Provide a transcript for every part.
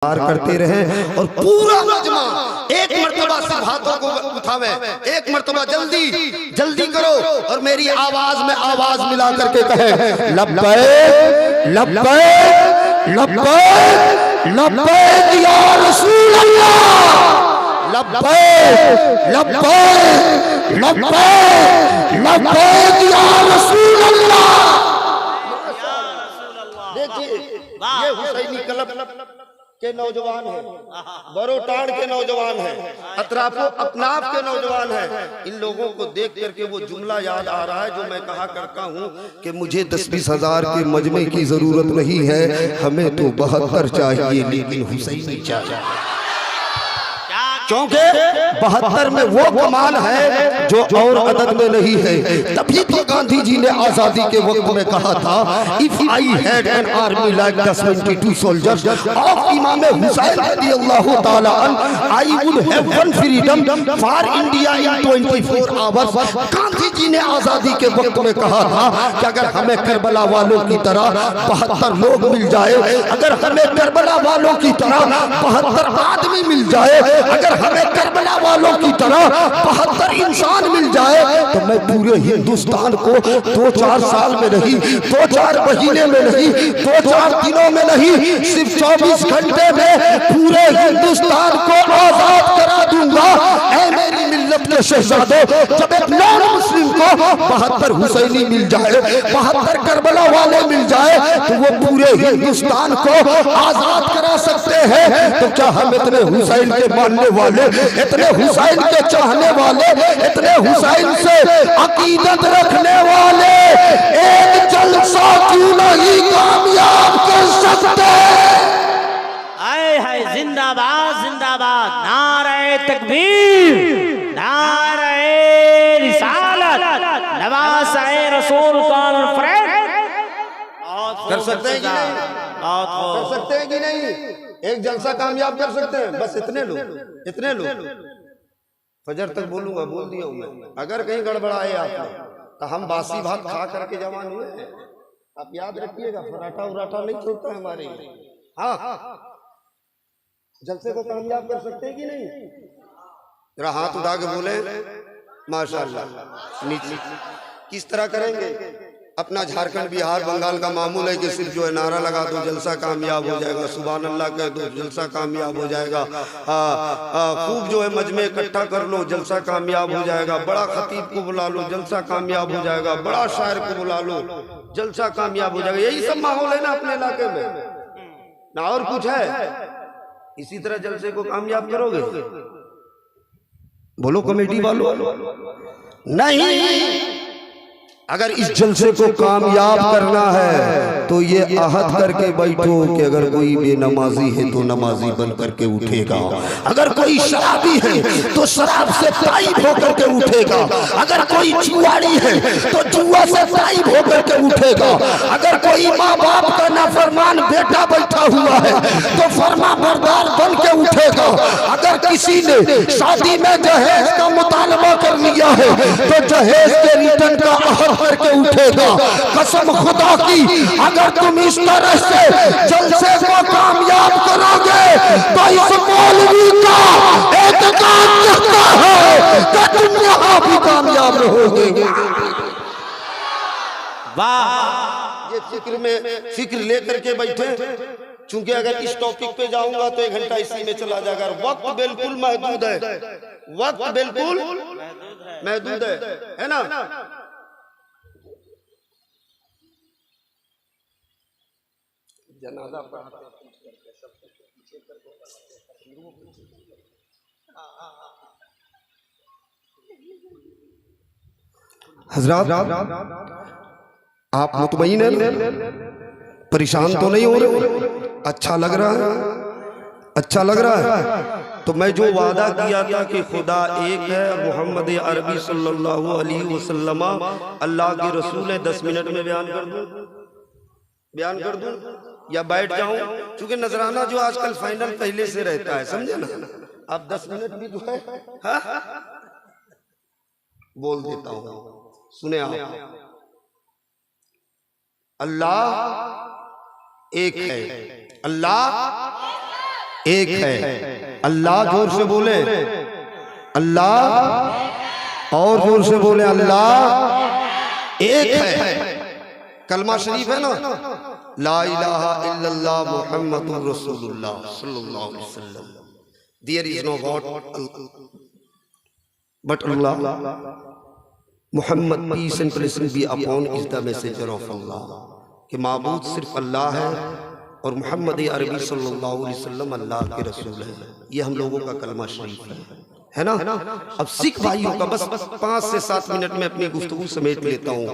करते रहे और पूरा मजमा एक मर्तबा सिर्फ हाथों को उठावे, एक मर्तबा जल्दी जल्दी करो और मेरी आवाज में आवाज मिला करके कहे लब्बैक लब्बैक लब्बैक लब्बैक या रसूल अल्लाह, लब्बैक लब्बैक लब्बैक लब्बैक या रसूल अल्लाह। देखिए ये हुसैनी क्लब के नौजवान हैं, बरोटाड़ के नौजवान हैं, अतराफो अपनाफ के नौजवान हैं। इन लोगों को देख करके वो जुमला याद आ रहा है जो मैं कहा करता हूँ कि मुझे 10-20 हजार के मजमे की जरूरत नहीं है, हमें तो 72 चाहिए लेकिन हुसैनी चाहिए, क्योंकि 72 में वो कमाल है जो और अदद में नहीं है। तभी तो गांधी जी ने आजादी के वक्त में कहा था if I had an army like the 72 soldiers of Imam Hussain रज़ियल्लाहु ताला अन्हु I would have won freedom for India in 24 hours. Gandhi ji ने आजादी के वक्त में कहा था कि अगर हमें करबला वालों की तरह 72 लोग मिल जाए, अगर हमें करबला वालों की तरह 72 आदमी मिल जाए, अगर हमें करबला वालों की तरह 72 इंसान मिल जाए तो मैं पूरे हिंदुस्तान को 2-4 साल में नहीं, 2-4 महीने में नहीं, 2-4 दिनों में नहीं, सिर्फ 24 घंटे में पूरे हिंदुस्तान को आजाद करा दूंगा। ऐ मेरी मिल्लत के शहजादों, जब एक नॉन मुस्लिम को 72 हुसैनी मिल जाए, 72 करबला वाले मिल जाए तो वो पूरे हिंदुस्तान को आजाद करा सकते हैं। तो क्या हम इतने हुसैन के मानने वाले, इतने हुसैन के चाहने वाले, इतने हुसैन से अकीदत रखने वाले एक जलसा क्यों नहीं कामयाब कर सकते? आए हाय जिंदाबाद जिंदाबाद, नारे तकबीर, नारे रिसालत, नवाज़ रसूल कॉन्फ्रेंस। कर सकते हैं कि नहीं? कर सकते हैं कि नहीं? एक जलसा कामयाब कर सकते हैं? बस इतने लोग, इतने लोग। फजर तक बोलूंगा, बोल दिया हूं मैं। अगर कहीं गड़बड़ाए आपने तो हम बासी भात खा करके जवान हुए हैं, आप याद रखिएगा। फराटा उराटा नहीं चलता हमारे। हाँ, जलसे को कामयाब कर सकते हैं कि नहीं? जरा हाथ उठा के बोले माशाअल्लाह। नीचे किस तरह करेंगे? अपना झारखंड बिहार बंगाल का मामूल है कि सिर्फ जो है नारा लगा दो जलसा कामयाब हो जाएगा, सुभान अल्लाह कह दो जलसा कामयाब हो जाएगा, खूब जो है मजमे इकट्ठा कर लो जलसा कामयाब हो जाएगा, बड़ा खतीब को बुला लो जलसा कामयाब हो जाएगा, बड़ा शायर को बुला लो जलसा कामयाब हो जाएगा। यही सब माहौल है ना अपने इलाके में, ना और कुछ है। इसी तरह जलसे को कामयाब करोगे? बोलो कमेटी वालों। नहीं, अगर इस जलसे को कामयाब करना है तो ये आहद करके बैठो कि अगर कोई बेनमाजी है तो नमाजी बन करके उठेगा, अगर कोई शराबी है तो शराब से ताइब होकर के उठेगा, अगर कोई जुआरी है तो जुआ से ताइब होकर के उठेगा, अगर कोई माँ बाप का नाफरमान बेटा बैठा हुआ है तो फरमा बरदार बन के उठेगा, अगर किसी ने शादी में जहेज का मुतालबा कर लिया है तो जहेज के रिटर्न का आहद करके उठेगा। कसम खुदा की, अगर तुम इस तरह से जलसे को कामयाब करोगे तो इस मौलवी का एतकाद करता है कि तुम यहाँ भी कामयाब रहोगे। वाह, ये फिक्र लेकर के बैठे, चूंकि अगर इस टॉपिक पे जाऊंगा तो 1 घंटा इसी में चला जाएगा। वक्त बिल्कुल महदूद है, वक्त बिल्कुल महदूद है ना? जनाजा हजरात, आप मुतमईन हैं? परेशान तो नहीं हो रहे? अच्छा लग रहा है? अच्छा लग रहा है? तो मैं जो वादा किया था कि खुदा एक है और मोहम्मद अरबी सल्लल्लाहु अलैहि वसल्लम अल्लाह के रसूल है, 10 मिनट में बयान कर दूं? बयान कर दूं या बैठ जाऊं? क्योंकि नजराना जो आजकल फाइनल पहले से रहता है, समझे ना? अब 10 मिनट भी जो है बोल देता हूं, सुने आप। अल्लाह एक है, अल्लाह एक है। अल्लाह जोर से बोले अल्लाह, और जोर से बोले अल्लाह एक है। कलमा शरीफ है ना, ला इलाहा इल्लल्लाह मुहम्मदुर रसूलुल्लाह सल्लल्लाहु अलैहि वसल्लम, there is no god but Allah, Muhammad peace and blessing be upon is the messenger of Allah, कि माबूद सिर्फ अल्लाह है और मोहम्मद अरबी सल्लल्लाहु अलैहि वसल्लम अल्लाह के रसूल है। ये हम लोगों का कलमा शरीफ है ना। अब सिख भाइयों का बस 5 से 7 मिनट में अपनी गुफ्तगू समेट लेता हूँ।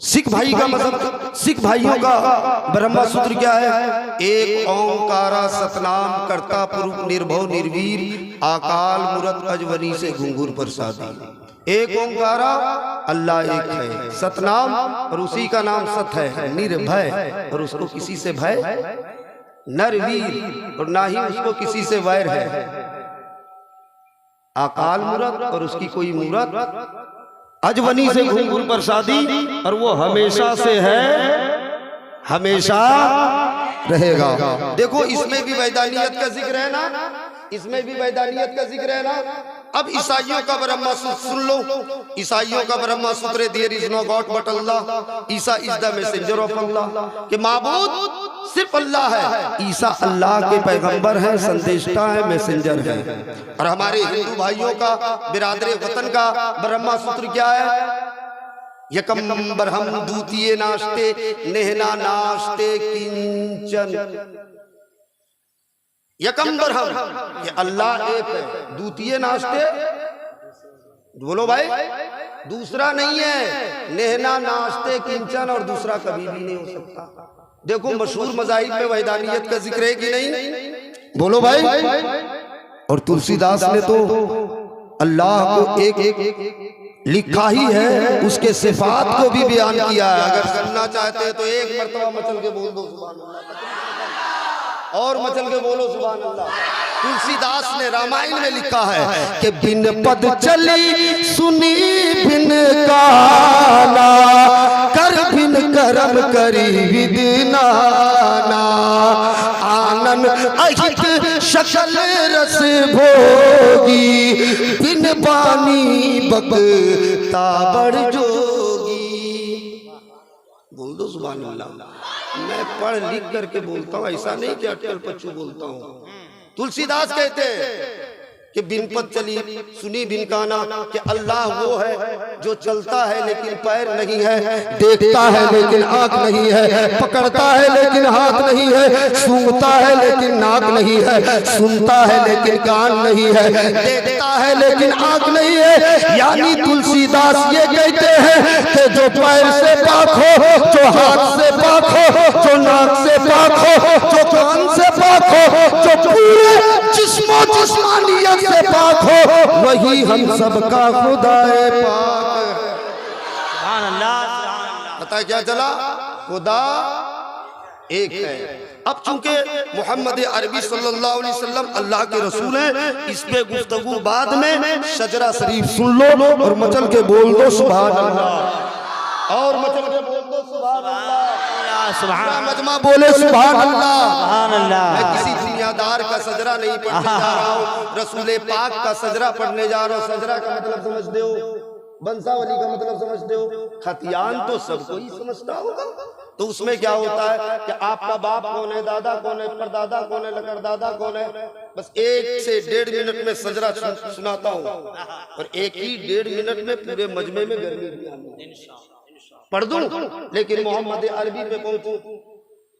सिख भाई का मतलब, सिख भाइयों का ब्रह्मा सूत्र क्या है? एक ओंकारा सतनाम करता पुरुष निर्भव निर्वीर आकाल मूरत अजवनी से घुंघुर प्रसादी। एक ओंकारा अल्लाह एक है, सतनाम और उसी का नाम सत है, निर्भय और उसको किसी से भय, नरवीर और ना ही उसको किसी से वैर है, अकाल मूरत और उसकी कोई मूरत, अजवनी से घुंघुर प्रसादी और वो हमेशा से है, हमेशा रहेगा। देखो इसमें भी वैदानियत का जिक्र है ना, इसमें भी वैदानियत का जिक्र है ना। अब ईसाइयों का ब्रह्मा सूत्र सुन लो, ईसाइयों का Brahma Sutra there is no god but Allah, Isa is the messenger of Allah, कि माबूद सिर्फ अल्लाह है, ईसा अल्लाह के पैगंबर है, संदेशता है, मैसेंजर है। और हमारे हिंदू भाइयों का, बिरादरे वतन का ब्रह्मा सूत्र क्या है? यकम ब्रह्म द्वितीय नास्ते नेहना नास्ते किंचन, यकम ब्रह्म ये अल्लाह एक है, द्वितीय नास्ते, बोलो भाई, दूसरा नहीं है, नेहना नास्ते किंचन, और दूसरा कभी भी नहीं हो सकता। देखो मशहूर मज़ाहिब में वैदानियत का जिक्र है कि नहीं, बोलो भाई। और तुलसीदास ने तो अल्लाह को एक लिखा ही है, उसके सिफात को भी बयान किया है। अगर सुनना चाहते हैं तो एक मर्तबा मचल के बोल दो सुभान अल्लाह, और मचल के बोलो सुभान अल्लाह। तुलसीदास ने रामायण में लिखा है कि बिन पद चली सुनी बिन काना, कर बिन करम करी विद नाना, आनन अहित शकल रस भोगी, बिन बानी बकता बड़ जोगी। बोल दो सुभान अल्लाह। मैं पढ़ लिख करके बोलता हूँ, ऐसा नहीं कि अटकल पच्चू बोलता हूँ। तुलसीदास कहते हैं कि बिन पद चली सुनी बिन काना, कि अल्लाह वो है जो चलता है लेकिन पैर नहीं है, देखता है लेकिन आंख नहीं है, पकड़ता है लेकिन हाथ नहीं है, सूंघता है लेकिन नाक नहीं है, सुनता है लेकिन कान नहीं है, देखता है लेकिन आंख नहीं है। यानी तुलसीदास ये कहते हैं कि जो पैर से पाक हो, जो हाथ से पाक हो, जो नाक से पाक हो, जो कान से पाक हो, जो पूरे जिस्मो जिस्मानियत से पाक हो, वही हम सबका खुदाए पाक। सुभान अल्लाह। पता क्या चला? खुदा एक है। अब चूंकि मोहम्मद अरबी सल्लल्लाहु अलैहि वसल्लम अल्लाह के रसूल हैं, इस पे गुफ्तगू बाद में, शजरा शरीफ सुन लो और मचल के बोल दो सुभान अल्लाह, और मचल के बोल दो सुभान अल्लाह, मजमा बोले सुभान अल्लाह। मैं किसी दुनियादार का सजरा नहीं पढ़ने जा रहा हूँ, रसूल पाक का सजरा पढ़ने जा रहा हूँ। सजरा का मतलब समझते हो, बंसावली का मतलब समझते हो, खतियान तो सबको ही समझता होगा। तो उसमें क्या होता है कि आपका बाप कौन है, दादा कौन है, परदादा कौन है, लकड़दादा कौन है। बस 1 से 1.5 मिनट में सजरा सुनाता हूँ, और 1 ही 1.5 मिनट में पूरे मजमे में गर्मी पढ़ दूं, लेकिन मोहम्मद अरबी पे पहुंचूं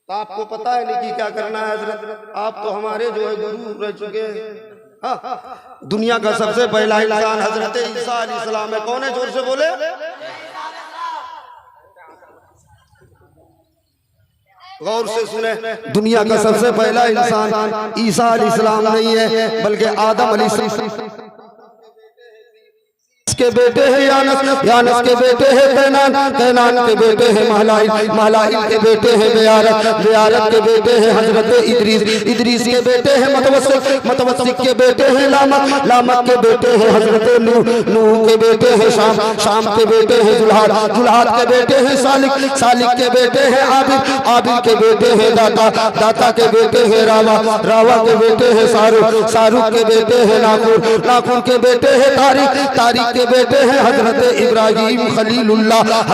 तो आपको पता है नहीं कि क्या करना है हजरत। आप तो हमारे जो है गुरु रह चुके हैं। हाँ, दुनिया का सबसे पहला इंसान हजरत ईसा अलैहिस्सलाम है। कौन है? जोर से बोले। गौर से सुने, दुनिया का सबसे पहला इंसान ईसा अलैहिस्सलाम नहीं है, बल्कि आदम अलैहिस्सलाम के बेटे हैं यानस, यानस के बेटे हैं कैनान, कैनान के बेटे हैं महलाइल, महलाइल के बेटे हैं बेयारत, बेयारत के बेटे हैं हजरत इदरीस, इदरीस के बेटे हैं मतवस्सिक, मतवस्सिक के बेटे हैं लामक, लामक के बेटे हैं हजरत नूह, नूह के बेटे हैं शाम, शाम के बेटे हैं जुल्हाद, जुल्हाद के बेटे हैं सालिक, सालिक के बेटे हैं आबिद, आबिद के बेटे हैं दाता, दाता के बेटे हैं रावा, रावा के बेटे हैं सारुक, सारुक के बेटे हैं नाकुर, नाकुर के बेटे हैं तारिक, तारिक के बेटे हैं हजरत इब्राहिम खलीलुल्लाह।